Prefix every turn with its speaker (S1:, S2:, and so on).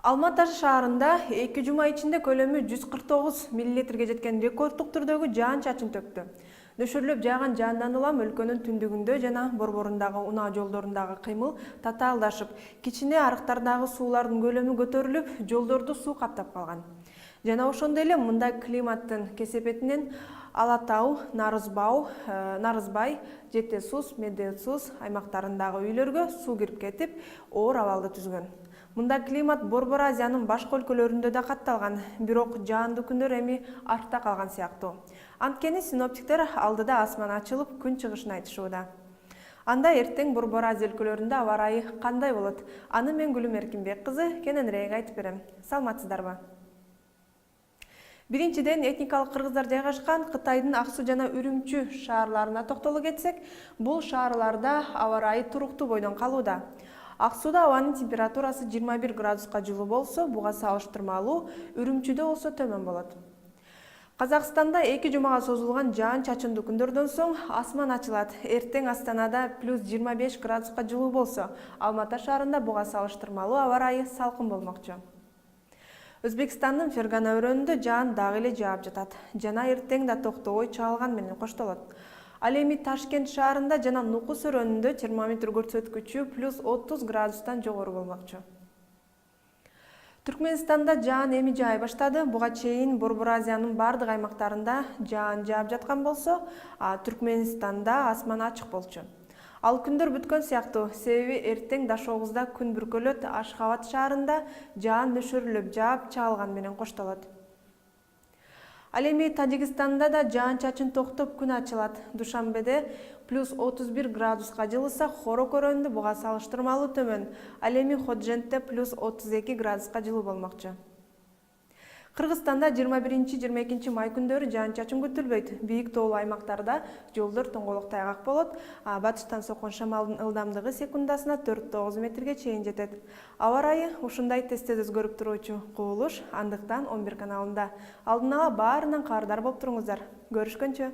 S1: Алма Ата шаарында 2 жума ичинде көлөмү 149 миллилитрге жеткен рекорддук түрдөгү жаан-чачын төктү. Нөшөрлөп жааган жаандан улам өлкөнүн түндүгүндө жана борборундагы унаа жолдорундагы кыймыл татаалдашып, кичине арыктардагы суулардын көлөмү көтөрүлүп, жолдорду суу каптап калган. Жана ошондой эле мындай климаттын кесепетинен Ала Тау, Нарызбай, Жети Сус, Медеу Сус аймактарындагы үйлөргө суу кирип кетип, оор абалды түзгөн. Мындай климат Борбор Азиянын башка өлкөлөрүндө да катталган, бирок жаандуу күндөр эми артта калган сыяктуу. Анткени синоптиктер алдыда асман ачылып, күн чыгышын айтышууда. Анда эртең Борбор Азия өлкөлөрүндө аба ырайы кандай болот? Аны мен Гүлүм Эркинбек кызы кененирээк айтып берем. Саламатсыздарбы? Биринчиден, этникалык кыргыздар жайгашкан Кытайдын Ак Суу жана Үрүмчү шаарларына токтоло кетсек, бул шаарларда аба ырайы туруктуу бойдон калууда. Ак Сууда абанын температурасы 21 градуска жылуу болсо, буга салыштырмалуу Үрүмчүдө болсо төмөн болот. Казакстанда 2 жумага созулган жаан-чачындуу күндөрдөн соң асман ачылат. Эртең Астанада плюс 25 градуска жылуу болсо, Алма Ата шаарында буга салыштырмалуу аба ырайы салкын болмокчу. Өзбекстандын Фергана өрөөнүндө жаан дагы эле жаап жатат жана эртең да токтобой чаалган менен коштолот. Ал эми Ташкент шаарында жана Нукус өрөөнүндө термометр көрсөткүчү плюс 30 градустан жогору болмокчу. Түркменстанда жаан эми жаай баштады. Буга чейин Борбор Азиянын бардык аймактарында жаан жаап жаткан болсо, Түркменстанда асман ачык болчу. Ал күндөр бүткөн сыяктуу, себеби эртең Дашогузда күн бүркөлөт, Ашхабад шаарында жаан нөшөрлөп жаап, чаалган менен коштолот. Ал эми Тажикстанда да жаан-чачын токтоп күн ачылат. Душанбеде плюс 31 градуска жылыса, Хорок өрөөнүндө буга салыштырмалуу төмөн. Ал эми Ходжентте плюс 32 градуска жылуу болмокчу. Кыргызстанда 21-22 май күндөрү жаан-чачын күтүлбөйт. Бийик тоолуу аймактарда жолдор тоңголок тайгак болот. Батыштан соккон шамалдын ылдамдыгы секундасына 4-9 метрге чейин жетет. Аба ырайы ушундай тез-тез өзгөрүп туруучу кубулуш андыктан 11 каналында. Алдын ала баарынан кабардар болуп туруңуздар. Көрүшкөнчө.